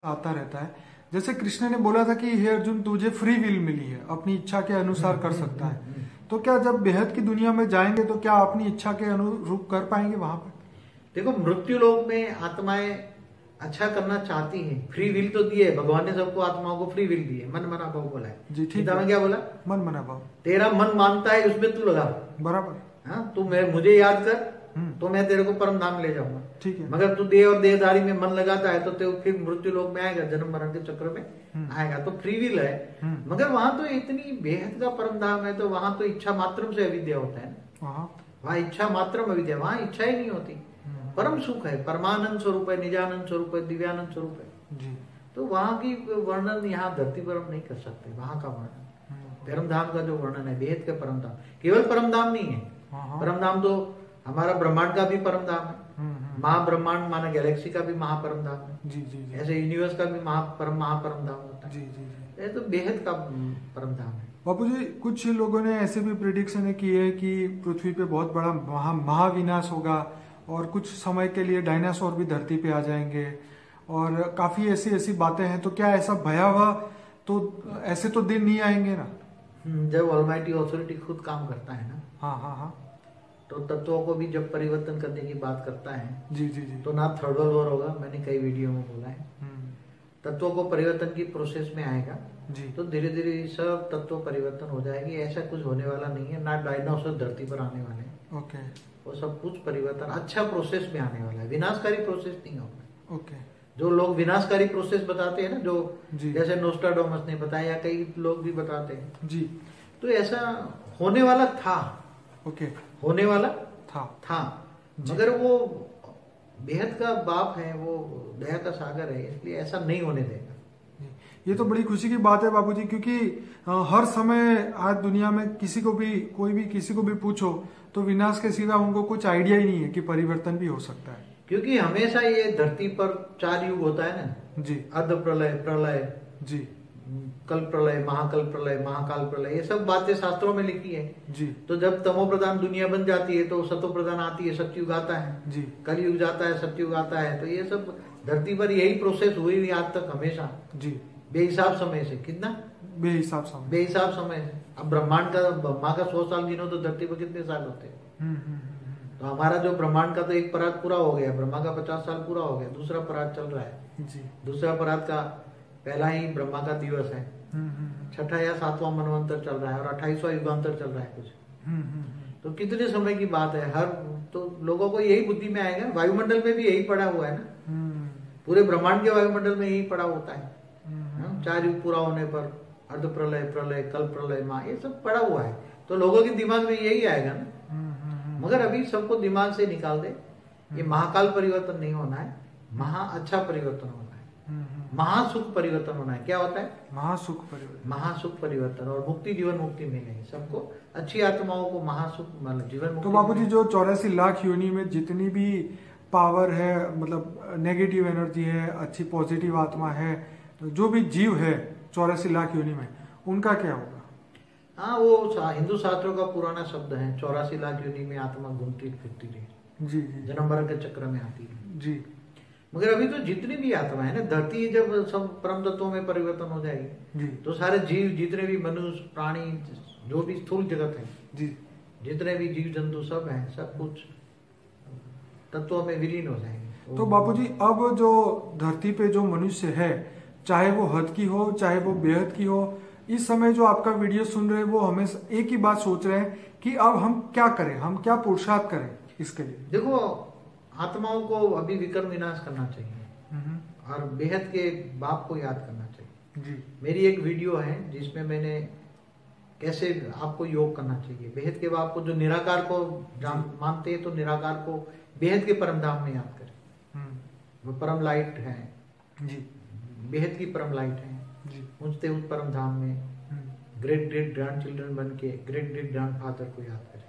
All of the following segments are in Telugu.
आता रहता है। जैसे कृष्ण ने बोला था कि हे अर्जुन, तुझे फ्री विल मिली है, अपनी इच्छा के अनुसार कर सकता है। तो क्या जब बेहद की दुनिया में जाएंगे तो क्या अपनी इच्छा के अनुरूप कर पाएंगे वहां पर? देखो, मृत्यु लोक में आत्माएं अच्छा करना चाहती हैं। फ्री विल तो दी है भगवान ने, सबको आत्माओं को फ्री विल दी है। मन मना भाव बोला है जी ठीक गीता में। है। क्या बोला? मन मना भाव। तेरा मन मानता है उसमें तू लगा। बराबर। हाँ, तू मुझे याद कर हम्म। तो मैं तेरे को परम धाम ले जाऊंगा। ठीक है। मगर तू देह और देहधारी में मन लगाता है तो ते फिर मृत्यु लोक में आएगा, जन्म मरण के चक्र में आएगा। तो फ्री विल है, मगर वहां तो इतनी बेहद का परम धाम है, तो वहां तो इच्छा मात्रम से अविद्या होता है ना। वहां इच्छा मात्रम अविद्या, वहां इच्छा ही नहीं होती। परम सुख है, परमानंद स्वरूप है, निजानंद स्वरूप है, दिव्यानंद स्वरूप है जी। तो वहां की वर्णन यहाँ धरती पर हम नहीं कर सकते। वहां का वर्णन, परम धाम का जो वर्णन है, बेहद का परम धाम, केवल परम धाम नहीं है। परम धाम तो हमारा ब्रह्मांड का भी परम धाम है। महाब्रह्मांड माना गैलेक्सी का भी महापरम धाम है। जी जी जी। ऐसे यूनिवर्स का भी महापरम धाम होता है। जी जी जी। ये तो बेहद का परम धाम है। बापू जी, कुछ लोगों ने ऐसे भी प्रिडिक्शन की है कि पृथ्वी पे बहुत बड़ा महाविनाश होगा और कुछ समय के लिए डायनासोर भी धरती पे आ जाएंगे और काफी ऐसी ऐसी बातें हैं। तो क्या ऐसा भयावह, तो ऐसे तो दिन नहीं आएंगे ना? जब ऑलमाइटी ऑथोरिटी खुद काम करता है ना, हाँ हाँ हाँ, तो तत्वों को भी जब परिवर्तन करने की बात करता है जी जी जी, तो ना थर्ड वर्ल्ड वॉर होगा। मैंने कई वीडियो में बोला है, तत्वों को परिवर्तन की प्रोसेस में आएगा जी। तो धीरे धीरे सब तत्व परिवर्तन हो जाएगी। ऐसा कुछ होने वाला नहीं है, ना डायनासोर धरती पर आने वाले हैं। ओके। वो सब कुछ परिवर्तन अच्छा प्रोसेस में आने वाला है, विनाशकारी प्रोसेस नहीं होगा। ओके। जो लोग विनाशकारी प्रोसेस बताते हैं ना, जो जी। जैसे नोस्ट्राडामस ने बताया या कई लोग भी बताते हैं जी। तो ऐसा होने वाला था। ओके। होने वाला था मगर वो बेहद का बाप है, वो दया का सागर है, इसलिए ऐसा नहीं होने देगा। ये तो बड़ी खुशी की बात है बाबूजी, क्योंकि हर समय आज दुनिया में किसी को भी, कोई भी किसी को भी पूछो तो विनाश के सिवा उनको कुछ आइडिया ही नहीं है कि परिवर्तन भी हो सकता है। क्योंकि हमेशा ये धरती पर 4 युग होता है ना जी। अर्ध प्रलय, प्रलय जी, कल प्रलय, महाकल प्रलय, महाकाल प्रलय, ये सब बातें शास्त्रों में लिखी है जी। तो जब तमो प्रधान दुनिया बन जाती है तो सतो प्रधान आती है, सतयुग आता है जी। कलयुग जाता है, सतयुग आता है। तो ये सब धरती पर यही प्रोसेस हुई हुई आज तक हमेशा, जी। बेहिसाब समय से। कितना बेहिसाब समय से। अब ब्रह्मांड का, ब्रह्मा का 100 साल गिनो तो धरती पर कितने साल होते हैं? तो हमारा जो ब्रह्मांड का तो एक परात पूरा हो गया, ब्रह्मा का 50 साल पूरा हो गया, दूसरा परात चल रहा है जी। दूसरा परात का पहला ही ब्रह्मा का दिवस है, छठा या 7वां मनवंतर चल रहा है और 28वां युगांतर चल रहा है कुछ। तो कितने समय की बात है। हर तो लोगों को यही बुद्धि में आएगा, वायुमंडल में भी यही पड़ा हुआ है ना, पूरे ब्रह्मांड के वायुमंडल में यही पड़ा होता है। 4 युग पूरा होने पर अर्ध प्रलय, प्रलय, कल प्रलय, माँ, ये सब पड़ा हुआ है। तो लोगों के दिमाग में यही आएगा ना, मगर अभी सबको दिमाग से निकाल दे। ये महाकाल परिवर्तन नहीं होना है, महा अच्छा परिवर्तन होना है, महासुख परिवर्तन होना है। क्या होता है? महासुख परिवर्तन। महासुख परिवर्तन और मुक्ति, जीवन मुक्ति मिलेगी सबको। अच्छी आत्माओं को महासुख मतलब जीवन मुक्ति। तो बाबूजी, जो 84 लाख योनि में जितनी भी पावर है, मतलब नेगेटिव एनर्जी है, अच्छी पॉजिटिव आत्मा है, तो जो भी जीव है 84 लाख योनि में, उनका क्या होगा? हाँ, वो हिंदू शास्त्रों का पुराना शब्द है, 84 लाख योनि में आत्मा घूमती फिरती रही, जी जी, जन्म मरण के चक्र में आती है जी। मगर अभी तो जितनी भी आत्मा है ना, धरती जब सब परम तत्वों में परिवर्तन हो जाएगी जी, तो सारे जीव, जितने भी मनुष्य, प्राणी, जो भी स्थूल जगत है जी, जितने भी जीव जंतु सब हैं, सब कुछ तत्वों में विलीन हो जाएंगे। तो बापूजी, अब जो धरती पे जो मनुष्य है, चाहे वो हद की हो चाहे वो बेहद की हो, इस समय जो आपका वीडियो सुन रहे हैं वो हमेशा एक ही बात सोच रहे हैं कि अब हम क्या करें, हम क्या पुरुषार्थ करें इसके लिए। देखो, आत्माओं को अभी विकर्म विनाश करना चाहिए और बेहद के बाप को याद करना चाहिए। जी। मेरी एक वीडियो है जिसमें मैंने कैसे आपको योग करना चाहिए। बेहद के बाप को, जो निराकार को मानते हैं, तो निराकार को बेहद के परम धाम में याद करें। वो परम लाइट है जी, बेहद की परम लाइट है जी, ऊंचते उस परम धाम में ग्रेट ग्रेट ग्रैंड चिल्ड्रन बन के ग्रेट ग्रेट ग्रैंड फादर को याद करें।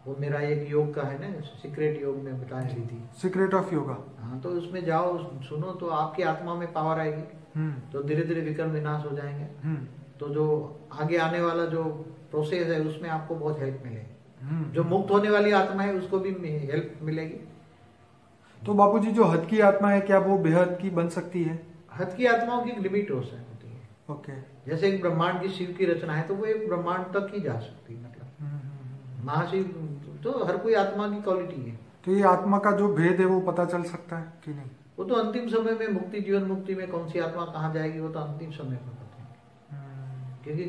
वो मेरा एक योग का है ना, सीक्रेट योग में बताया रही थी, सीक्रेट ऑफ योगा। हाँ, तो उसमें जाओ, सुनो, तो आपकी आत्मा में पावर आएगी, तो धीरे धीरे विकर्म विनाश हो जाएंगे। तो जो आगे आने वाला जो प्रोसेस है उसमें आपको बहुत हेल्प मिलेगी। जो मुक्त होने वाली आत्मा है उसको भी हेल्प मिलेगी। तो बापूजी जो हद की आत्मा है क्या वो बेहद की बन सकती है? हद की आत्माओं की लिमिट हो सकती है। ओके। जैसे एक ब्रह्मांड की शिव की रचना है तो वो एक ब्रह्मांड तक ही जा सकती है, मतलब महाशिव तो हर कोई आत्मा की क्वालिटी है। तो ये आत्मा का जो भेद है वो पता चल सकता है कि नहीं? वो तो अंतिम समय में मुक्ति, जीवन मुक्ति में कौन सी आत्मा कहाँ जाएगी वो तो अंतिम समय में बताएंगे। क्योंकि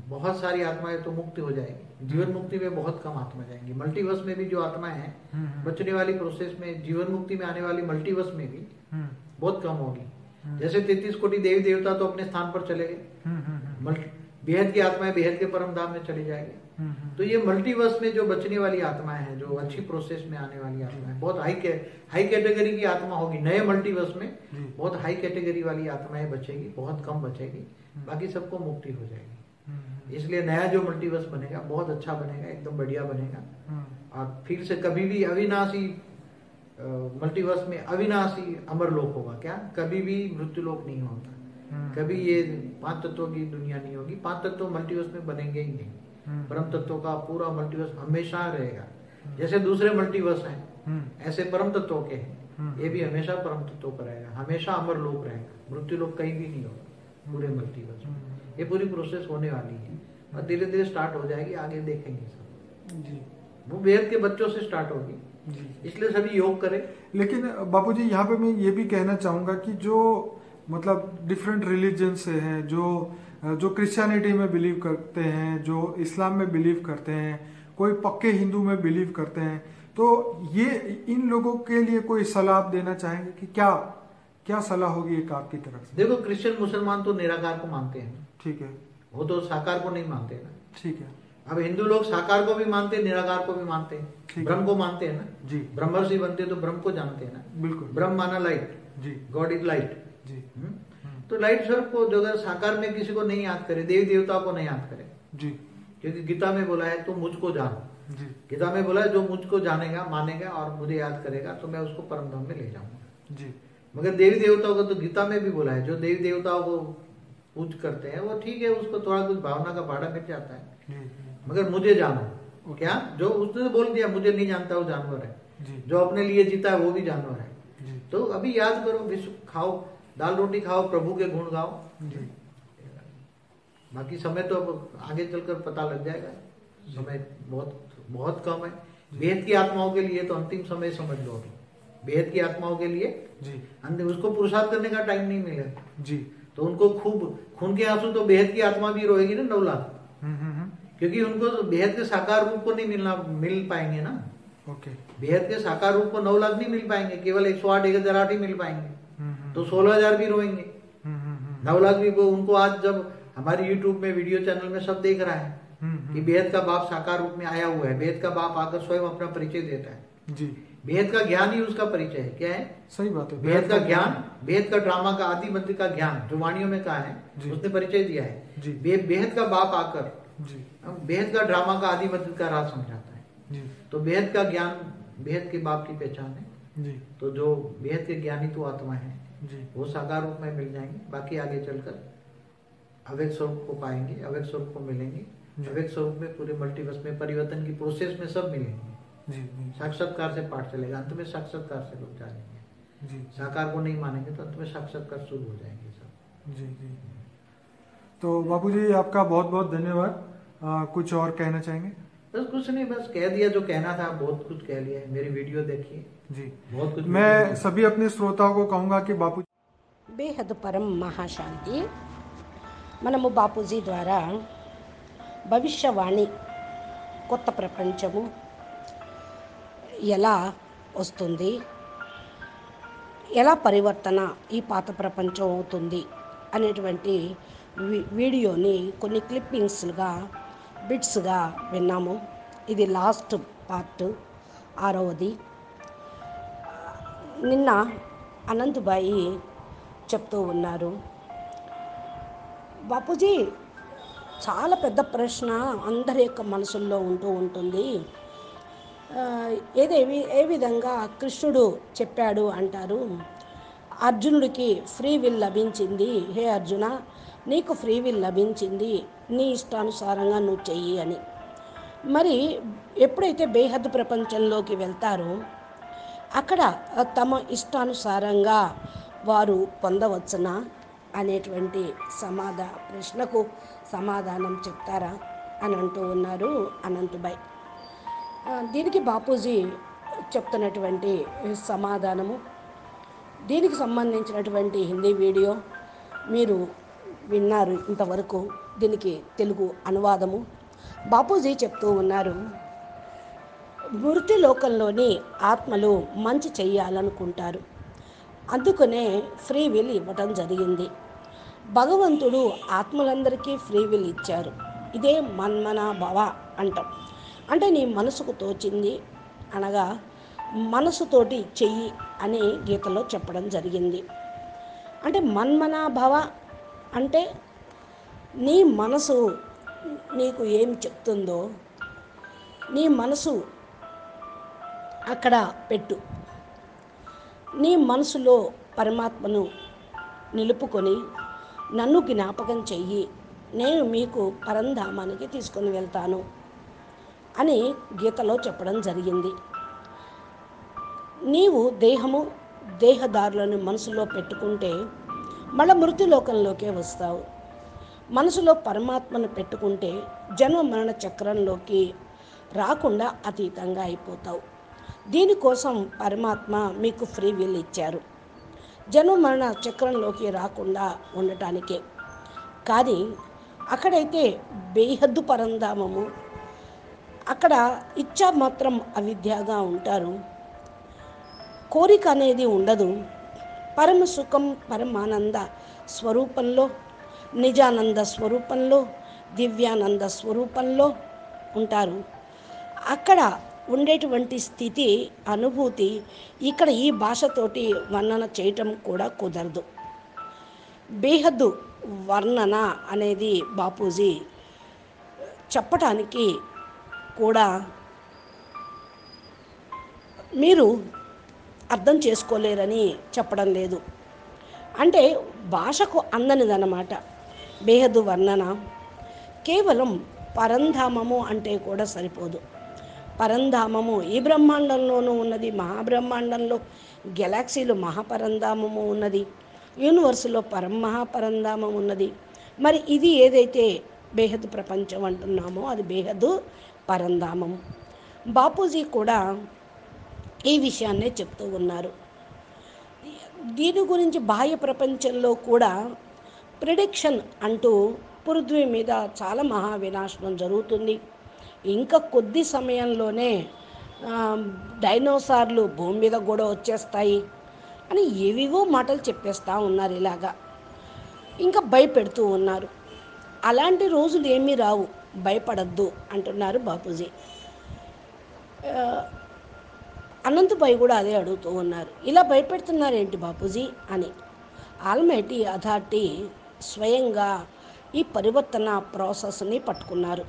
बहुत सारी आत्माएं तो मुक्ति हो जाएगी, जीवन मुक्ति में बहुत कम आत्मा जाएंगी। मल्टीवर्स में भी जो आत्माएं हैं बचने वाली प्रोसेस में, जीवन मुक्ति में आने वाली मल्टीवर्स में भी बहुत कम होगी। जैसे 33 कोटि देवी देवता तो अपने स्थान पर चले गए, बेहद की आत्माएं बेहद के परम धाम में चली जाएगी। तो ये मल्टीवर्स में जो बचने वाली आत्माएं हैं, जो अच्छी प्रोसेस में आने वाली आत्माएं, बहुत हाई कैटेगरी की आत्मा होगी। नए मल्टीवर्स में बहुत हाई कैटेगरी वाली आत्माएं बचेगी, बहुत कम बचेगी, बाकी सबको मुक्ति हो जाएगी। इसलिए नया जो मल्टीवर्स बनेगा बहुत अच्छा बनेगा, एकदम बढ़िया बनेगा। और फिर से कभी भी अविनाशी मल्टीवर्स में अविनाशी अमर लोक होगा। क्या कभी भी मृत्यु लोक नहीं होता, कभी ये 5 तत्वों की दुनिया नहीं होगी। 5 तत्व मल्टीवर्स में बनेंगे ही नहीं। परम तत्वों का पूरा मल्टीवर्स हमेशा रहेगा। जैसे दूसरे मल्टीवर्स हैं ऐसे परम तत्वों के हैं, ये भी हमेशा परम तत्वों का रहेगा, हमेशा अमर लोक रहेगा, मृत्यु लोक कहीं भी नहीं होगा पूरे मल्टीवर्स में। ये पूरी प्रोसेस होने वाली है और धीरे धीरे स्टार्ट हो जाएगी, आगे देखेंगे सब। वो वेद के बच्चों से स्टार्ट होगी, इसलिए सभी योग करें। लेकिन बापूजी यहाँ पे मैं ये भी कहना चाहूंगा कि जो मतलब डिफरेंट रिलीजन से हैं, जो क्रिश्चियनिटी में बिलीव करते हैं, जो इस्लाम में बिलीव करते हैं, कोई पक्के हिंदू में बिलीव करते हैं, तो ये इन लोगों के लिए कोई सलाह आप देना चाहेंगे कि क्या सलाह होगी एक आपकी तरफ से? देखो, क्रिश्चियन मुसलमान तो निराकार को मानते हैं, ठीक है, वो तो साकार को नहीं मानते ना, ठीक है। अब हिंदू लोग साकार को भी मानते हैं, निराकार को भी मानते हैं, ब्रह्म को मानते हैं ना जी। ब्रह्मर्षि बनते तो ब्रह्म को जानते हैं ना, बिल्कुल। ब्रह्म माना लाइट जी, गॉड इज लाइट जी। तो लाइट स्वरूप को जो अगर साकार में किसी को नहीं याद करे, देवी देवता को नहीं याद करे जी, क्योंकि गीता में बोला है तो मुझको जान जी। गीता में बोला है जो मुझको जानेगा, मानेगा और मुझे याद करेगा तो मैं उसको परम धाम में ले जाऊंगा जी। मगर देवी देवताओं को तो गीता में भी बोला है, जो देवी देवताओं को पूज करते हैं वो ठीक है, उसको थोड़ा कुछ भावना का भाड़ा मिल जाता है, मगर मुझे जानो। क्या जो उसने बोल दिया मुझे नहीं जानता, वो जानवर है। जो अपने लिए जीता है वो भी जानवर है। तो अभी याद करो, विश्व खाओ, दाल रोटी खाओ, प्रभु के गुण गाओ, बाकी समय तो अब आगे चलकर पता लग जाएगा, समय बहुत बहुत कम है। बेहद की आत्माओं के लिए तो अंतिम समय समझ लो, बेहद की आत्माओं के लिए जी अंतिम, उसको पुरुषार्थ करने का टाइम नहीं मिलेगा जी। तो उनको खूब खून के आंसू तो बेहद की आत्मा भी रोएगी ना 9 लाख, क्योंकि उनको बेहद के साकार रूप को नहीं मिल पाएंगे ना। ओके, बेहद के साकार रूप को 9 लाख नहीं मिल पाएंगे, केवल 108 1008 ही मिल पाएंगे, तो 16,000 भी रोएंगे, 9 लाख भी। उनको आज जब हमारे यूट्यूब में वीडियो चैनल में सब देख रहा है कि बेहद का बाप साकार रूप में आया हुआ है, बेहद का बाप आकर स्वयं अपना परिचय देता है जी। बेहद का ज्ञान ही उसका परिचय है। क्या है? सही बात है, बेहद का ज्ञान, बेहद का ड्रामा का आदि मंत्र का ज्ञान जो वाणियों में कहा है उसने परिचय दिया है। बेहद का बाप आकर बेहद का ड्रामा का आदि मंत्र का राज समझाता है। तो बेहद का ज्ञान बेहद के बाप की पहचान है जी। तो जो बेहद के ज्ञानी तो आत्मा है जी, वो साकार रूप में मिल जाएंगे, बाकी आगे चलकर अव्यक्त स्वरूप को पाएंगे, अव्यक्त स्वरूप को मिलेंगे। अव्यक्त स्वरूप में पूरे मल्टीवर्स में परिवर्तन की प्रोसेस में सब मिलेंगे जी। साक्षात्कार से पाठ चलेगा, अंत में साक्षात्कार से लोग जानेंगे जी। साकार को नहीं मानेंगे तो अंत में साक्षात्कार शुरू हो जाएंगे सब जी जी। तो बापूजी आपका बहुत बहुत धन्यवाद। कुछ और कहना चाहेंगे? बस कुछ नहीं, बस कह दिया जो कहना था, बहुत कुछ कह लिया है। मेरी वीडियो देखिए जी, बहुत कुछ। मैं सभी अपने श्रोताओं को कहूंगा कि बापू బేహద్ పరం మహాశాంతి మనము బాపూజీ ద్వారా భవిష్యవాణి, కొత్త ప్రపంచము ఎలా వస్తుంది, ఎలా పరివర్తన ఈ పాత ప్రపంచం అవుతుంది అనేటువంటి వీడియోని కొన్ని క్లిప్పింగ్స్గా, బిట్స్గా విన్నాము. ఇది లాస్ట్ పార్ట్, 6వది. నిన్న అనంతబాయి చెప్తూ ఉన్నారు, బాపూజీ చాలా పెద్ద ప్రశ్న అందరి యొక్క మనసుల్లో ఉంటూ ఉంటుంది. ఏ విధంగా కృష్ణుడు చెప్పాడు అంటారు, అర్జునుడికి ఫ్రీ విల్ లభించింది, హే అర్జున నీకు ఫ్రీ విల్ లభించింది, నీ ఇష్టానుసారంగా నువ్వు చెయ్యి అని. మరి ఎప్పుడైతే బేహద్ ప్రపంచంలోకి వెళ్తారో అక్కడ తమ ఇష్టానుసారంగా వారు పొందవచ్చునా అనేటువంటి ప్రశ్నకు సమాధానం చెప్తారా అని అంటూ ఉన్నారు అనంతభాయ్. దీనికి బాపూజీ చెప్తున్నటువంటి సమాధానము, దీనికి సంబంధించినటువంటి హిందీ వీడియో మీరు విన్నారు ఇంతవరకు. దీనికి తెలుగు అనువాదము బాపూజీ చెప్తూ ఉన్నారు, మృతి లోకంలోని ఆత్మలు మంచి చెయ్యాలనుకుంటారు, అందుకనే ఫ్రీ విల్ ఇవ్వటం జరిగింది. భగవంతుడు ఆత్మలందరికీ ఫ్రీ విల్ ఇచ్చారు. ఇదే మన్మనా భవ అంటాం. అంటే నీ మనసుకు తోచింది అనగా మనసుతోటి చెయ్యి అని గీతలో చెప్పడం జరిగింది. అంటే మన్మనా భవ అంటే నీ మనసు నీకు ఏం చెప్తుందో నీ మనసు అక్కడ పెట్టు. నీ మనసులో పరమాత్మను నిలుపుకొని నన్ను జ్ఞాపకం చెయ్యి, నేను మీకు పరంధామానికి తీసుకొని వెళ్తాను అని గీతలో చెప్పడం జరిగింది. నీవు దేహదారులను మనసులో పెట్టుకుంటే మళ్ళీ మృత్యులోకంలోకే వస్తావు. మనసులో పరమాత్మను పెట్టుకుంటే జన్మ మరణ చక్రంలోకి రాకుండా అతీతంగా అయిపోతావు. దీనికోసం పరమాత్మ మీకు ఫ్రీ విల్ ఇచ్చారు, జన్మ మరణ చక్రంలోకి రాకుండా ఉండటానికే. కానీ అక్కడైతే బేహద్దు పరంధామము, అక్కడ ఇచ్చా మాత్రం అవిద్యగా ఉంటారు, కోరిక అనేది ఉండదు. పరమ సుఖం పరమానంద స్వరూపంలో, నిజానంద స్వరూపంలో, దివ్యానంద స్వరూపంలో ఉంటారు. అక్కడ ఉండేటువంటి స్థితి అనుభూతి ఇక్కడ ఈ భాషతోటి వర్ణన చేయటం కూడా కుదరదు. బేహద్దు వర్ణన అనేది బాపూజీ చెప్పటానికి కూడా మీరు అర్థం చేసుకోలేరని చెప్పడం లేదు. అంటే భాషకు అందనిదన్నమాట బేహద్దు వర్ణన. కేవలం పరంధామము అంటే కూడా సరిపోదు. పరంధామము ఈ బ్రహ్మాండంలోనూ ఉన్నది, మహాబ్రహ్మాండంలో గెలాక్సీలో మహాపరంధామము ఉన్నది, యూనివర్స్లో మహాపరంధామం ఉన్నది. మరి ఇది ఏదైతే బేహద్దు ప్రపంచం అంటున్నామో అది బేహద్దు పరంధామము. బాపూజీ కూడా ఈ విషయాన్నే చెప్తూ ఉన్నారు. దీని గురించి బాహ్య ప్రపంచంలో కూడా ప్రిడిక్షన్ అంటూ పృథ్వీ మీద చాలా మహా వినాశనం జరుగుతుంది, ఇంకా కొద్ది సమయంలోనే డైనోసార్లు భూమి మీద కూడా వచ్చేస్తాయి అని ఏవేవో మాటలు చెప్పేస్తూ ఉన్నారు. ఇలాగా ఇంకా భయపెడుతూ ఉన్నారు. అలాంటి రోజులు ఏమీ రావు, భయపడద్దు అంటున్నారు బాపూజీ. అనంతభాయ్ కూడా అదే అడుగుతూ ఉన్నారు, ఇలా భయపెడుతున్నారు ఏంటి బాపూజీ అని. ఆల్మైటీ అథారిటీ స్వయంగా ఈ పరివర్తన ప్రాసెస్ని పట్టుకున్నారు.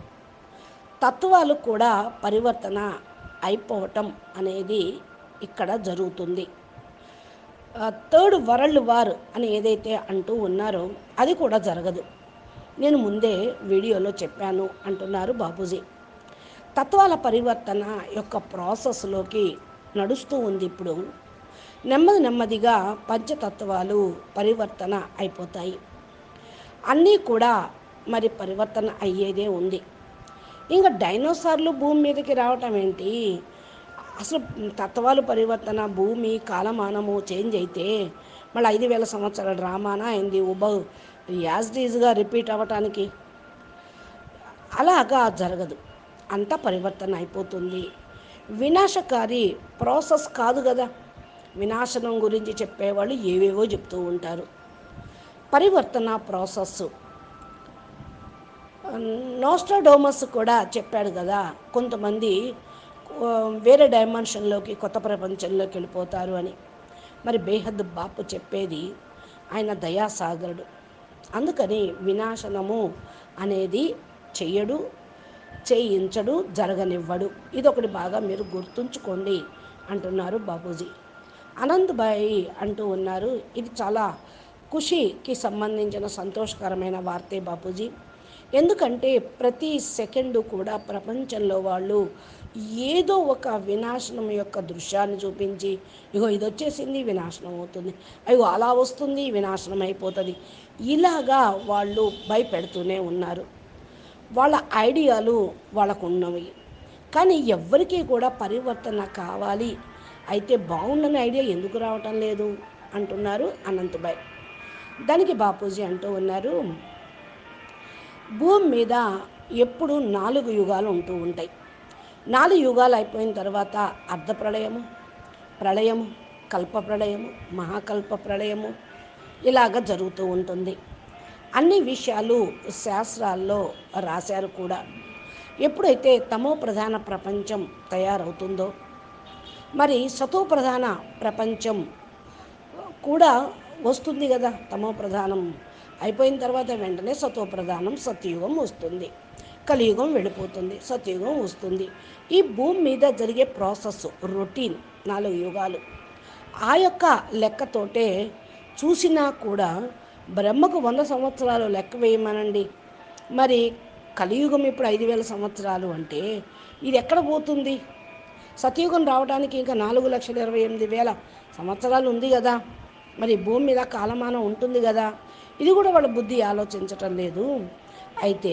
తత్వాలు కూడా పరివర్తన అయిపోవటం అనేది ఇక్కడ జరుగుతుంది. థర్డ్ వరల్డ్ వార్ అని ఏదైతే అంటూ ఉన్నారో అది కూడా జరగదు, నేను ముందే వీడియోలో చెప్పాను అంటున్నారు బాపూజీ. తత్వాల పరివర్తన యొక్క ప్రాసెస్లోకి నడుస్తూ ఉంది. ఇప్పుడు నెమ్మదిగా పంచతత్వాలు పరివర్తన అయిపోతాయి. అన్నీ కూడా మరి పరివర్తన అయ్యేదే ఉంది. ఇంకా డైనోసార్లు భూమి మీదకి రావటం ఏంటి? అసలు తత్వాలు పరివర్తన, భూమి కాలమానము చేంజ్ అయితే మళ్ళీ 5000 సంవత్సరాల డ్రామానా అయింది యాజ్డీజ్గా రిపీట్ అవ్వటానికి. అలాగా జరగదు, అంతా పరివర్తన అయిపోతుంది. వినాశకారి ప్రాసెస్ కాదు కదా. వినాశనం గురించి చెప్పేవాళ్ళు ఏవేవో చెప్తూ ఉంటారు. పరివర్తన ప్రాసెస్ నోస్ట్రాడమస్ కూడా చెప్పాడు కదా, కొంతమంది వేరే డైమెన్షన్లోకి కొత్త ప్రపంచంలోకి వెళ్ళిపోతారు అని. మరి బేహద్ బాపు చెప్పేది ఆయన దయాసాగరుడు, అందుకని వినాశనము అనేది చెయ్యడు, చేయించడు, జరగనివ్వడు. ఇదొకటి బాగా మీరు గుర్తుంచుకోండి అంటున్నారు బాపూజీ. అనంతభాయ్ అంటూ ఉన్నారు, ఇది చాలా ఖుషీకి సంబంధించిన సంతోషకరమైన వార్తే బాపూజీ. ఎందుకంటే ప్రతి సెకండు కూడా ప్రపంచంలో వాళ్ళు ఏదో ఒక వినాశనం యొక్క దృశ్యాన్ని చూపించి, ఇగో ఇది వచ్చేసింది వినాశనం అవుతుంది, అయ్యో అలా వస్తుంది వినాశనం అయిపోతుంది, ఇలాగా వాళ్ళు భయపెడుతూనే ఉన్నారు. వాళ్ళ ఐడియాలు వాళ్ళకు ఉన్నవి, కానీ ఎవ్వరికీ కూడా పరివర్తన కావాలి, అయితే బాగుండని ఐడియా ఎందుకు రావటం లేదు అంటున్నారు అనంతభాయ్. దానికి బాపూజీ అంటూ ఉన్నారు, భూమి మీద ఎప్పుడు 4 యుగాలు ఉంటూ ఉంటాయి. 4 యుగాలు అయిపోయిన తర్వాత అర్ధ ప్రళయము, ప్రళయము, కల్ప ప్రళయము, మహాకల్ప ప్రళయము ఇలాగ జరుగుతూ ఉంటుంది. అన్ని విషయాలు శాస్త్రాల్లో రాశారు కూడా. ఎప్పుడైతే తమో ప్రధాన ప్రపంచం తయారవుతుందో, మరి సతో ప్రధాన ప్రపంచం కూడా వస్తుంది కదా. తమో ప్రధానం అయిపోయిన తర్వాత వెంటనే సతో ప్రధానం సత్యయుగం వస్తుంది, కలియుగం వెళ్ళిపోతుంది, సత్యయుగం వస్తుంది. ఈ భూమి మీద జరిగే ప్రాసెస్ రొటీన్ 4 యుగాలు. ఆ యొక్క లెక్కతోటే చూసినా కూడా బ్రహ్మకు 100 సంవత్సరాలు లెక్క వేయమనండి, మరి కలియుగం ఇప్పుడు 5000 సంవత్సరాలు అంటే ఇది ఎక్కడ పోతుంది? సత్యయుగం రావడానికి ఇంకా 4,28,000 సంవత్సరాలు ఉంది కదా. మరి భూమి మీద కాలమానం ఉంటుంది కదా. ఇది కూడా వాళ్ళ బుద్ధి ఆలోచించటం లేదు. అయితే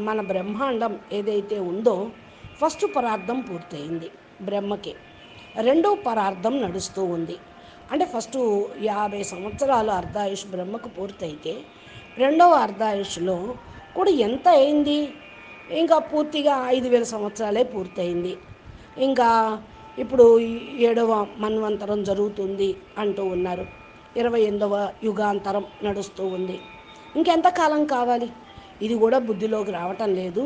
మన బ్రహ్మాండం ఏదైతే ఉందో ఫస్ట్ పరార్థం పూర్తయింది బ్రహ్మకి, రెండో పరార్థం నడుస్తూ ఉంది. అంటే ఫస్ట్ 50 సంవత్సరాలు అర్ధాయుష్ బ్రహ్మకు పూర్తయితే రెండవ అర్ధాయుష్లో కూడా ఎంత అయింది? ఇంకా పూర్తిగా 5,000 సంవత్సరాలే పూర్తయింది. ఇంకా ఇప్పుడు 7వ మన్వంతరం జరుగుతుంది అంటూ ఉన్నారు. 28వ యుగాంతరం నడుస్తూ ఉంది. ఇంకెంతకాలం కావాలి? ఇది కూడా బుద్ధిలోకి రావటం లేదు.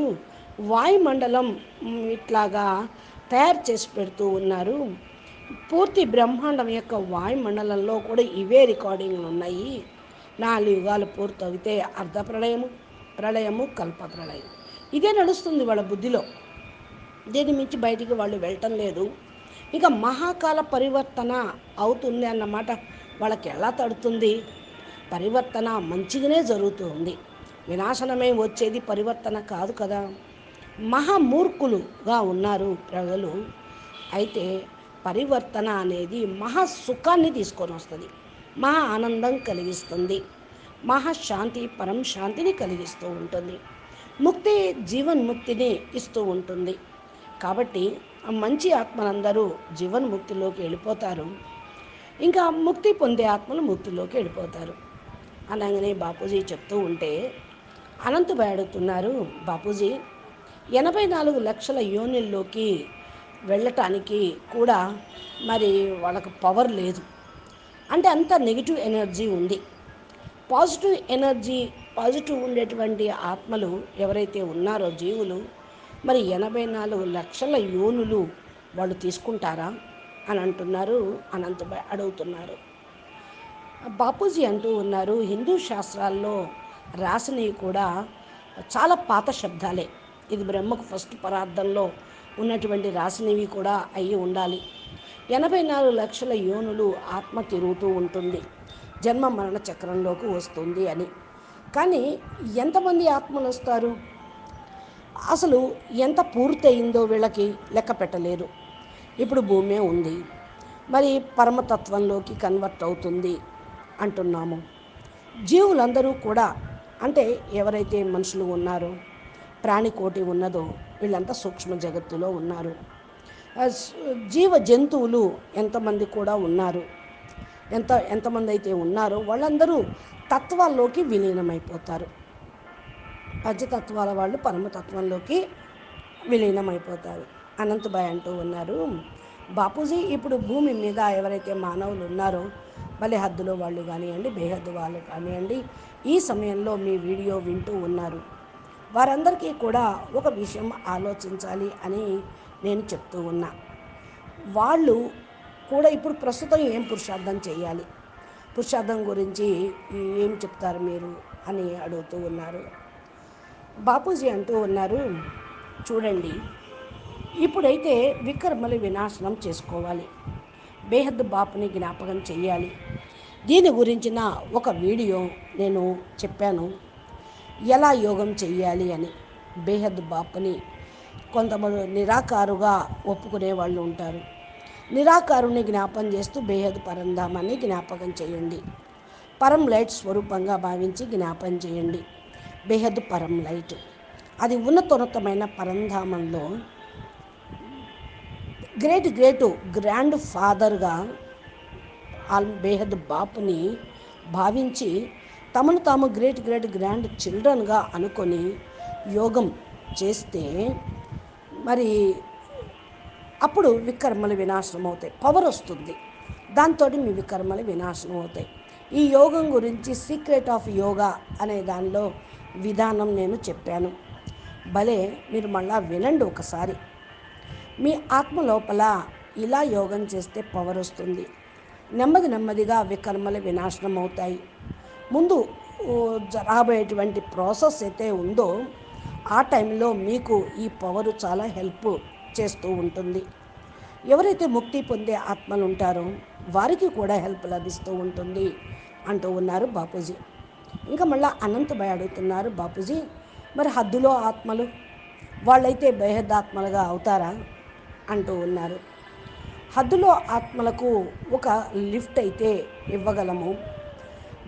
వాయుమండలం ఇట్లాగా తయారు చేసి పెడుతూ ఉన్నారు. పూర్తి బ్రహ్మాండం యొక్క వాయుమండలంలో కూడా ఇవే రికార్డింగ్లు ఉన్నాయి. 4 యుగాలు పూర్తయితే అర్ధ ప్రళయము, ప్రళయము, కల్ప ప్రళయం ఇదే నడుస్తుంది వాళ్ళ బుద్ధిలో. దీని మించి బయటికి వాళ్ళు వెళ్ళటం లేదు. ఇక మహాకాల పరివర్తన అవుతుంది అన్నమాట వాళ్ళకి ఎలా తడుతుంది? పరివర్తన మంచిగానే జరుగుతుంది, వినాశనమే వచ్చేది, పరివర్తన కాదు కదా. మహామూర్ఖులుగా ఉన్నారు ప్రజలు. అయితే పరివర్తన అనేది మహా సుఖాన్ని తీసుకొని వస్తుంది, మహా ఆనందం కలిగిస్తుంది, మహాశాంతి పరం శాంతిని కలిగిస్తూ ఉంటుంది, ముక్తి జీవన్ముక్తిని ఇస్తూ ఉంటుంది. కాబట్టి మంచి ఆత్మలందరూ జీవన్ముక్తిలోకి వెళ్ళిపోతారు, ఇంకా ముక్తి పొందే ఆత్మలు ముక్తిలోకి వెళ్ళిపోతారు అనగానే బాపూజీ చెప్తూ ఉంటే అనంతభాయ్ అడుగుతున్నారు, బాపూజీ 84 లక్షల యోనిల్లోకి వెళ్ళటానికి కూడా మరి వాళ్ళకు పవర్ లేదు, అంటే అంత నెగిటివ్ ఎనర్జీ ఉంది. పాజిటివ్ ఎనర్జీ, పాజిటివ్ ఉండేటువంటి ఆత్మలు ఎవరైతే ఉన్నారో జీవులు, మరి 84 లక్షల యోనులు వాళ్ళు తీసుకుంటారా అని అంటున్నారు అనంతభాయ్ అడుగుతున్నారు. బాపూజీ అంటూ ఉన్నారు, హిందూ శాస్త్రాల్లో రాసినవి కూడా చాలా పాత శబ్దాలే. ఇది బ్రహ్మకు ఫస్ట్ పరార్థంలో ఉన్నటువంటి రాసినవి కూడా అయ్యి ఉండాలి. 84 లక్షల యోనులు ఆత్మ తిరుగుతూ ఉంటుంది, జన్మ మరణ చక్రంలోకి వస్తుంది అని. కానీ ఎంతమంది ఆత్మలు వస్తారు? అసలు ఎంత పూర్తయిందో వీళ్ళకి లెక్క పెట్టలేరు. ఇప్పుడు భూమే ఉంది, మరి పరమతత్వంలోకి కన్వర్ట్ అవుతుంది అంటున్నాము. జీవులందరూ కూడా, అంటే ఎవరైతే మనుషులు ఉన్నారో, ప్రాణికోటి ఉన్నదో వీళ్ళంతా సూక్ష్మ జగత్తులో ఉన్నారు. జీవ జంతువులు ఎంతమంది కూడా ఉన్నారు, ఎంతమంది అయితే ఉన్నారో వాళ్ళందరూ తత్వాల్లోకి విలీనమైపోతారు. పంచతత్వాల వాళ్ళు పరమతత్వంలోకి విలీనమైపోతారు. అనంతభాయ్ అంటూ ఉన్నారు, బాపూజీ ఇప్పుడు భూమి మీద ఎవరైతే మానవులు ఉన్నారో, భలే హద్దులో వాళ్ళు కానివ్వండి, బేహద్దు వాళ్ళు కానివ్వండి, ఈ సమయంలో మీ వీడియో వింటూ ఉన్నారు. వారందరికీ కూడా ఒక విషయం ఆలోచించాలి అని నేను చెప్తూ ఉన్నా. వాళ్ళు కూడా ఇప్పుడు ప్రస్తుతం ఏం పురుషార్థం చేయాలి, పురుషార్థం గురించి ఏం చెప్తారు మీరు అని అడుగుతూ ఉన్నారు. బాపూజీ అంటూ ఉన్నారు, చూడండి, ఇప్పుడైతే వికర్మలు వినాశనం చేసుకోవాలి, బేహద్ బాపుని జ్ఞాపకం చెయ్యాలి. దీని గురించిన ఒక వీడియో నేను చెప్పాను, ఎలా యోగం చెయ్యాలి అని. బేహద్ బాపుని కొంతమంది నిరాకారుగా ఒప్పుకునే వాళ్ళు ఉంటారు. నిరాకారుని జ్ఞాపం చేస్తూ బేహద్ పరంధామాన్ని జ్ఞాపకం చేయండి. పరం లైట్ స్వరూపంగా భావించి జ్ఞాపం చేయండి. బేహద్ పరం లైట్ అది ఉన్నతోన్నతమైన పరంధామంలో గ్రాండ్ ఫాదర్గా బేహద్ బాపుని భావించి తమను తాము గ్రాండ్ చిల్డ్రన్గా అనుకొని యోగం చేస్తే మరి అప్పుడు వికర్మలు వినాశనం అవుతాయి. పవర్ వస్తుంది, దాంతో మీ వికర్మలు వినాశనం అవుతాయి. ఈ యోగం గురించి సీక్రెట్ ఆఫ్ యోగా అనే దానిలో విధానం నేను చెప్పాను. భలే మీరు మళ్ళా వినండి ఒకసారి. మీ ఆత్మ లోపల ఇలా యోగం చేస్తే పవర్ వస్తుంది. నెమ్మదిగా వికర్మలు వినాశనం అవుతాయి. ముందు రాబోయేటువంటి ప్రాసెస్ అయితే ఉందో ఆ టైంలో మీకు ఈ పవరు చాలా హెల్ప్ చేస్తూ ఉంటుంది. ఎవరైతే ముక్తి పొందే ఆత్మలు ఉంటారో వారికి కూడా హెల్ప్ లభిస్తూ ఉంటుంది అంటూ ఉన్నారు బాపూజీ. ఇంకా మళ్ళీ అనంతభాయ్ అడుగుతున్నారు, బాపూజీ మరి హద్దులో ఆత్మలు వాళ్ళైతే బేహద్ ఆత్మలుగా అవుతారా అంటూ ఉన్నారు. హద్దులో ఆత్మలకు ఒక లిఫ్ట్ అయితే ఇవ్వగలము.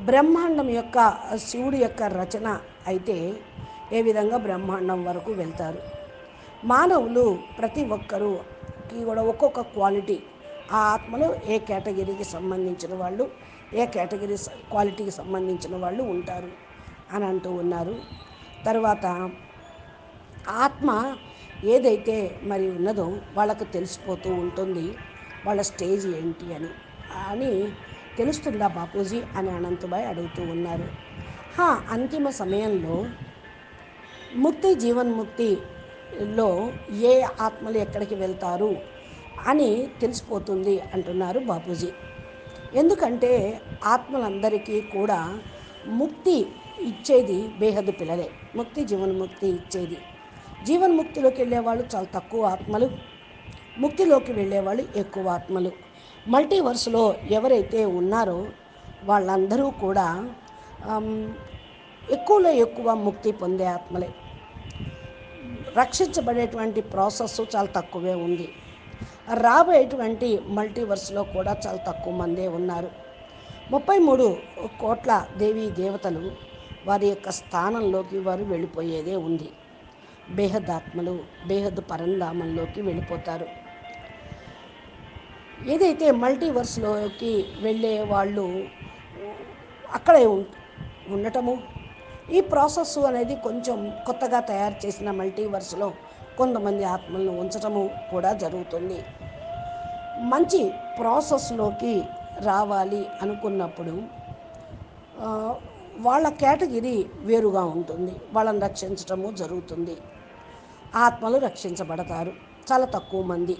బ్రహ్మాండం యొక్క శివుడి యొక్క రచన అయితే ఏ విధంగా బ్రహ్మాండం వరకు వెళ్తారు. మానవులు ప్రతి ఒక్కరికి కూడా ఒక్కొక్క క్వాలిటీ, ఆ ఆత్మలు ఏ కేటగిరీకి సంబంధించిన వాళ్ళు, ఏ కేటగిరీ క్వాలిటీకి సంబంధించిన వాళ్ళు ఉంటారు అని అంటూ ఉన్నారు. తర్వాత ఆత్మ ఏదైతే మరి ఉన్నదో వాళ్ళకు తెలిసిపోతూ ఉంటుంది వాళ్ళ స్టేజ్ ఏంటి అని తెలుస్తుందా బాపూజీ అని అనంతభాయ్ అడుగుతూ ఉన్నారు. అంతిమ సమయంలో ముక్తి జీవన్ముక్తిలో ఏ ఆత్మలు ఎక్కడికి వెళ్తారు అని తెలిసిపోతుంది అంటున్నారు బాపూజీ. ఎందుకంటే ఆత్మలందరికీ కూడా ముక్తి ఇచ్చేది బేహద్దు పిల్లలే. ముక్తి జీవన్ముక్తి ఇచ్చేది. జీవన్ముక్తిలోకి వెళ్ళేవాళ్ళు చాలా తక్కువ ఆత్మలు, ముక్తిలోకి వెళ్ళేవాళ్ళు ఎక్కువ ఆత్మలు. మల్టీవర్స్లో ఎవరైతే ఉన్నారో వాళ్ళందరూ కూడా ఎక్కువలో ఎక్కువ ముక్తి పొందే ఆత్మలే. రక్షించబడేటువంటి ప్రాసెస్ చాలా తక్కువే ఉంది. రాబోయేటువంటి మల్టీవర్స్లో కూడా చాలా తక్కువ మందే ఉన్నారు. 33 కోట్ల దేవీ దేవతలు వారి యొక్క స్థానంలోకి వారు వెళ్ళిపోయేదే ఉంది. బేహద్ ఆత్మలు బేహద్ పరంధామంలోకి వెళ్ళిపోతారు. ఏదైతే మల్టీవర్స్లోకి వెళ్ళే వాళ్ళు అక్కడే ఉండటము, ఈ ప్రాసెస్ అనేది కొంచెం కొత్తగా తయారు చేసిన మల్టీవర్స్లో కొంతమంది ఆత్మలను ఉంచటము కూడా జరుగుతుంది. మంచి ప్రాసెస్లోకి రావాలి అనుకున్నప్పుడు వాళ్ళ కేటగిరీ వేరుగా ఉంటుంది. వాళ్ళని రక్షించటము జరుగుతుంది. ఆత్మలు రక్షించబడతారు చాలా తక్కువ మంది.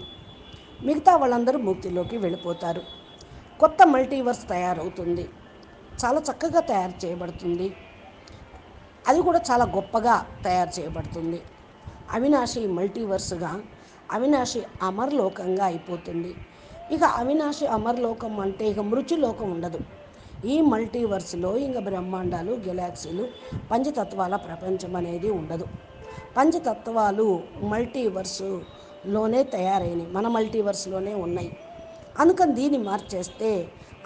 మిగతా వాళ్ళందరూ ముక్తిలోకి వెళ్ళిపోతారు. కొత్త మల్టీవర్స్ తయారవుతుంది, చాలా చక్కగా తయారు చేయబడుతుంది. అది కూడా చాలా గొప్పగా తయారు చేయబడుతుంది. అవినాశి మల్టీవర్స్గా అవినాశి అమర్లోకంగా అయిపోతుంది. ఇక అవినాశి అమర్లోకం అంటే ఇక మృత్యులోకం ఉండదు. ఈ మల్టీవర్స్లో ఇంకా బ్రహ్మాండాలు, గెలాక్సీలు, పంచతత్వాల ప్రపంచం అనేది ఉండదు. పంచతత్వాలు మల్టీవర్స్లోనే తయారైనవి, మన మల్టీవర్స్లోనే ఉన్నాయి. అందుకని దీన్ని మార్చేస్తే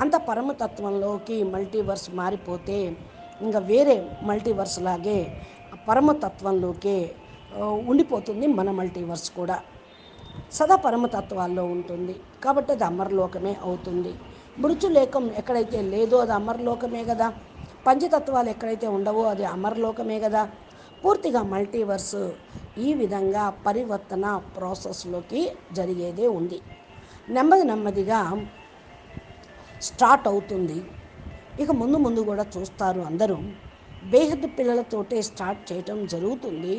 అంత పరమతత్వంలోకి మల్టీవర్స్ మారిపోతే ఇంకా వేరే మల్టీవర్స్ లాగే పరమతత్వంలోకే ఉండిపోతుంది. మన మల్టీవర్స్ కూడా సదా పరమతత్వాల్లో ఉంటుంది కాబట్టి అది అమరలోకమే అవుతుంది. మృత్యులేకం ఎక్కడైతే లేదో అది అమరలోకమే కదా. పంచతత్వాలు ఎక్కడైతే ఉండవో అది అమరలోకమే కదా. పూర్తిగా మల్టీవర్స్ ఈ విధంగా పరివర్తన ప్రాసెస్లోకి జరిగేదే ఉంది. నెమ్మదిగా స్టార్ట్ అవుతుంది. ఇక ముందు కూడా చూస్తారు అందరూ. బేహద్ పిల్లలతోటే స్టార్ట్ చేయటం జరుగుతుంది.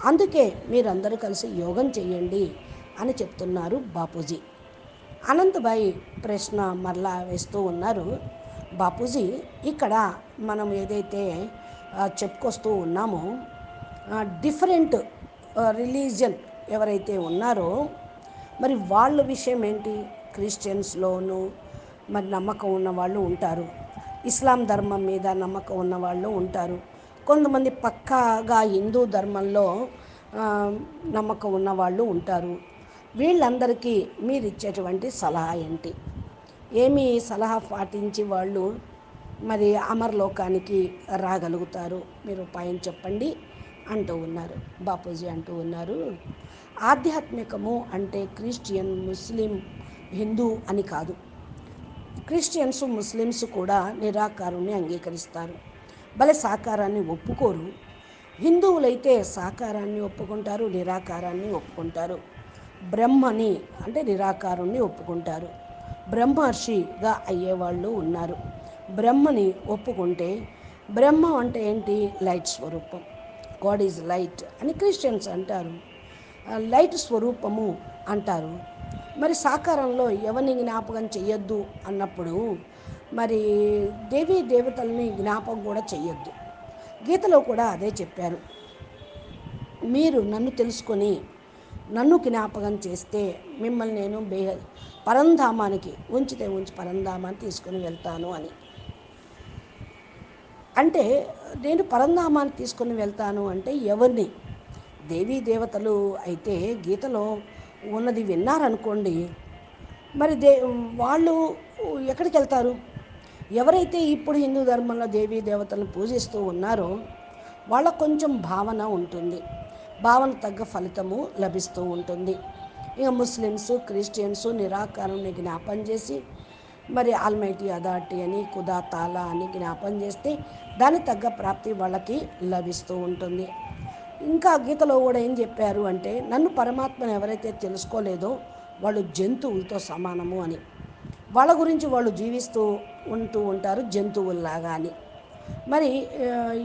అందుకే మీరందరూ కలిసి యోగం చేయండి అని చెప్తున్నారు బాపూజీ. అనంతభాయ్ ప్రశ్న మరలా వేస్తూ ఉన్నారు, బాపూజీ ఇక్కడ మనం ఏదైతే చెప్పుకొస్తూ ఉన్నామో డిఫరెంట్ రిలీజియన్ ఎవరైతే ఉన్నారో మరి వాళ్ళ విషయం ఏంటి? క్రిస్టియన్స్లోనూ మరి నమ్మకం ఉన్న వాళ్ళు ఉంటారు, ఇస్లాం ధర్మం మీద నమ్మకం ఉన్న వాళ్ళు ఉంటారు, కొంతమంది పక్కాగా హిందూ ధర్మంలో ఆ, నమ్మకం ఉన్న వాళ్ళు ఉంటారు. వీళ్ళందరికీ మీరు ఇచ్చేటువంటి సలహా ఏంటి? ఏమి సలహా పాటించి వాళ్ళు మరి అమరలోకానికి రాగలుగుతారు? మీరు ఉపాయం చెప్పండి అంటూ ఉన్నారు. బాపూజీ అంటూ ఉన్నారు, ఆధ్యాత్మికము అంటే క్రిస్టియన్, ముస్లిం, హిందూ అని కాదు. క్రిస్టియన్స్, ముస్లిమ్స్ కూడా నిరాకారుణ్ణి అంగీకరిస్తారు, భలే సాకారాన్ని ఒప్పుకోరు. హిందువులైతే సాకారాన్ని ఒప్పుకుంటారు, నిరాకారాన్ని ఒప్పుకుంటారు. బ్రహ్మని అంటే నిరాకారుణ్ణి ఒప్పుకుంటారు. బ్రహ్మర్షిగా అయ్యేవాళ్ళు ఉన్నారు. బ్రహ్మని ఒప్పుకుంటే, బ్రహ్మ అంటే ఏంటి? లైట్ స్వరూపం. గాడ్ ఈజ్ లైట్ అని క్రిస్టియన్స్ అంటారు. లైట్ స్వరూపము అంటారు. మరి సాకారంలో ఎవరిని జ్ఞాపకం చెయ్యొద్దు అన్నప్పుడు మరి దేవీ దేవతల్ని జ్ఞాపకం కూడా చెయ్యొద్దు. గీతలో కూడా అదే చెప్పారు. మీరు నన్ను తెలుసుకొని నన్ను జ్ఞాపకం చేస్తే మిమ్మల్ని నేను పరంధామానికి ఉంచి పరంధామాన్ని తీసుకొని వెళ్తాను అని. అంటే నేను పరంధామాన్ని తీసుకొని వెళ్తాను అంటే ఎవరిని? దేవీ దేవతలు అయితే గీతలో ఉన్నది విన్నారనుకోండి, మరి వాళ్ళు ఎక్కడికి వెళ్తారు? ఎవరైతే ఇప్పుడు హిందూ ధర్మంలో దేవీ దేవతలను పూజిస్తూ ఉన్నారో వాళ్ళకు కొంచెం భావన ఉంటుంది, భావన తగ్గ ఫలితము లభిస్తూ ఉంటుంది. ఇక ముస్లిమ్స్, క్రిస్టియన్స్ నిరాకారాన్ని జ్ఞాపం చేసి మరి ఆల్మైటీ అథారిటీ అని, ఖుదా తాలా అని జ్ఞాపం చేస్తే దానికి తగ్గ ప్రాప్తి వాళ్ళకి లభిస్తూ ఉంటుంది. ఇంకా గీతలో కూడా ఏం చెప్పారు అంటే, నన్ను పరమాత్మను ఎవరైతే తెలుసుకోలేదో వాళ్ళు జంతువులతో సమానము అని. వాళ్ళ గురించి వాళ్ళు జీవిస్తూ ఉంటారు జంతువుల్లాగా అని. మరి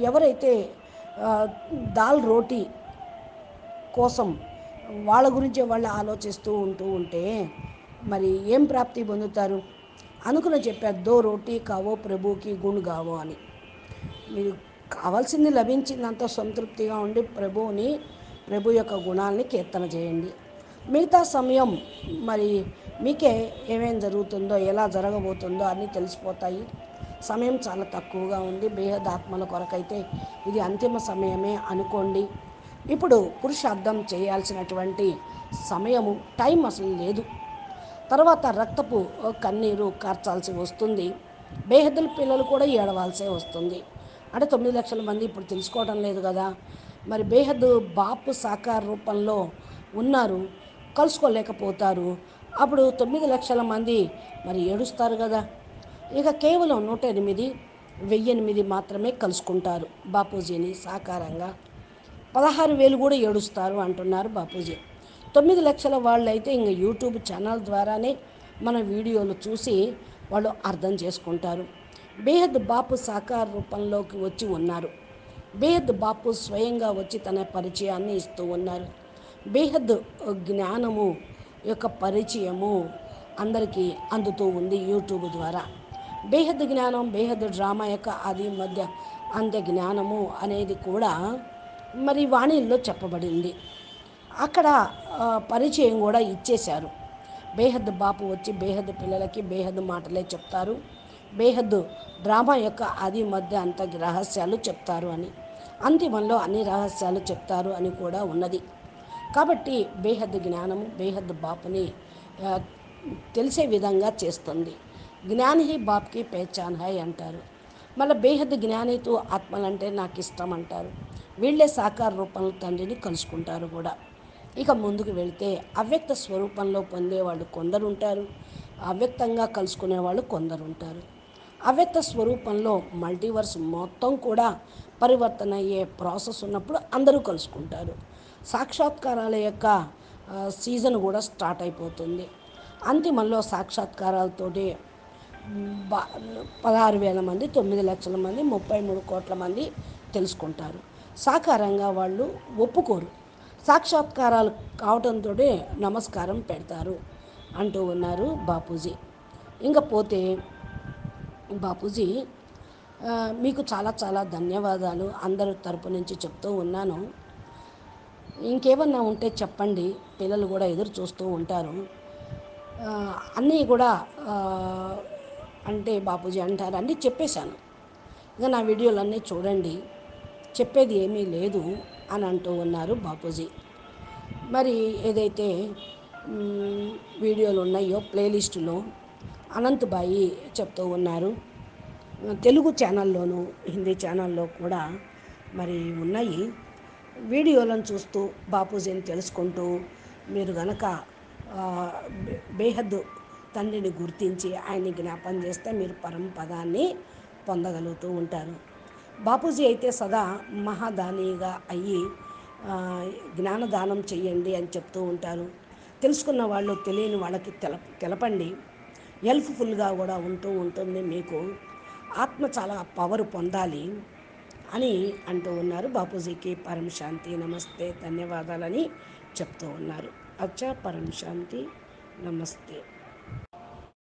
ఎవరైతే దాల్ రోటీ కోసం వాళ్ళ గురించి వాళ్ళు ఆలోచిస్తూ ఉంటే మరి ఏం ప్రాప్తి పొందుతారు? అనుకుని చెప్పారు, దో రోటీ కావో ప్రభుకి గుణ్ గావో అని. మీరు కావాల్సింది లభించిందంత సంతృప్తిగా ఉండి ప్రభు యొక్క గుణాలని కీర్తన చేయండి. మిగతా సమయం మరి మీకే ఏమేం జరుగుతుందో, ఎలా జరగబోతుందో అన్నీ తెలిసిపోతాయి. సమయం చాలా తక్కువగా ఉంది. బేహద్ ఆత్మల కొరకైతే ఇది అంతిమ సమయమే అనుకోండి. ఇప్పుడు పురుషార్థం చేయాల్సినటువంటి సమయము, టైం అసలు లేదు. తర్వాత రక్తపు కన్నీరు కార్చాల్సి వస్తుంది. బేహద్దుల పిల్లలు కూడా ఏడవాల్సే వస్తుంది. అంటే 9 లక్షల మంది ఇప్పుడు తెలుసుకోవడం లేదు కదా. మరి బేహద్ బాపు సాకార రూపంలో ఉన్నారు, కలుసుకోలేకపోతారు. అప్పుడు 9 లక్షల మంది మరి ఏడుస్తారు కదా. ఇక కేవలం 108, 1008 మాత్రమే కలుసుకుంటారు బాపూజీని సాకారంగా. 16,000 కూడా ఏడుస్తారు అంటున్నారు బాపూజీ. 9 లక్షల వాళ్ళు అయితే ఇంక యూట్యూబ్ ఛానల్ ద్వారానే మన వీడియోలు చూసి వాళ్ళు అర్థం చేసుకుంటారు. బేహద్ బాపు సాకార రూపంలోకి వచ్చి ఉన్నారు. బేహద్ బాపు స్వయంగా వచ్చి తన పరిచయాన్ని ఇస్తూ ఉన్నారు. బేహద్ జ్ఞానము యొక్క పరిచయము అందరికీ అందుతూ ఉంది యూట్యూబ్ ద్వారా. బేహద్ జ్ఞానం, బేహద్ డ్రామా యొక్క ఆది మధ్య అంత్య జ్ఞానము అనేది కూడా మరి వాణిల్లో చెప్పబడింది. అక్కడ పరిచయం కూడా ఇచ్చేశారు. బేహద్ బాపు వచ్చి బేహద్ పిల్లలకి బేహద్ మాటలే చెప్తారు, బేహద్ డ్రామా యొక్క ఆది మధ్య అంత రహస్యాలు చెప్తారు అని, అంతిమంలో అన్ని రహస్యాలు చెప్తారు అని కూడా ఉన్నది. కాబట్టి బేహద్ జ్ఞానము బేహద్ బాపుని తెలిసే విధంగా చేస్తుంది. జ్ఞాన్ హీ బాప్కి పెహచాన్ హై అంటారు. మళ్ళీ బేహద్ జ్ఞానితో ఆత్మలంటే నాకు ఇష్టం అంటారు. వీళ్ళే సాకార రూపంలో తండ్రిని కలుసుకుంటారు కూడా. ఇక ముందుకు వెళితే అవ్యక్త స్వరూపంలో పొందేవాళ్ళు కొందరు ఉంటారు, అవ్యక్తంగా కలుసుకునే వాళ్ళు కొందరు ఉంటారు. అవ్యక్త స్వరూపంలో మల్టీవర్స్ మొత్తం కూడా పరివర్తన అయ్యే ప్రాసెస్ ఉన్నప్పుడు అందరూ కలుసుకుంటారు. సాక్షాత్కారాల యొక్క సీజన్ కూడా స్టార్ట్ అయిపోతుంది. అంతిమంలో సాక్షాత్కారాలతోటి 16,000 మంది, 9 లక్షల మంది, 33 కోట్ల మంది తెలుసుకుంటారు. సాకారంగా వాళ్ళు ఒప్పుకోరు. సాక్షాత్కారాలు కావడంతో నమస్కారం పెడతారు అంటూ ఉన్నారు బాపూజీ. ఇంకా పోతే బాపూజీ మీకు చాలా చాలా ధన్యవాదాలు అందరి తరపు నుంచి చెప్తూ ఉన్నాను. ఇంకేమన్నా ఉంటే చెప్పండి, పిల్లలు కూడా ఎదురు చూస్తూ ఉంటారు. అన్నీ కూడా అంటే బాపూజీ అంటారు అన్నీ చెప్పేశాను. ఇక నా వీడియోలన్నీ చూడండి. చెప్పేది ఏమీ లేదు అని అంటూ ఉన్నారు బాపూజీ. మరి ఏదైతే వీడియోలు ఉన్నాయో ప్లేలిస్టులో అనంతబాయి చెప్తూ ఉన్నారు. తెలుగు ఛానల్లోనూ హిందీ ఛానల్లో కూడా మరి ఉన్నాయి. వీడియోలను చూస్తూ బాపూజీని తెలుసుకుంటూ మీరు గనక బేహద్దు తండ్రిని గుర్తించి ఆయన్ని జ్ఞాపం చేస్తే మీరు పరమపదాన్ని పొందగలుగుతూ ఉంటారు. బాపూజీ అయితే సదా మహాదానిగా అయ్యి జ్ఞానదానం చెయ్యండి అని చెప్తూ ఉంటారు. తెలుసుకున్న వాళ్ళు తెలియని వాళ్ళకి తెలపండి. హెల్ప్ఫుల్గా కూడా ఉంటుంది. మీకు ఆత్మ చాలా పవర్ పొందాలి అని అంటూ ఉన్నారు. బాపూజీకి పరమ శాంతి, నమస్తే, ధన్యవాదాలని చెప్తూ ఉన్నారు. అచ్చా, పరమ శాంతి, నమస్తే.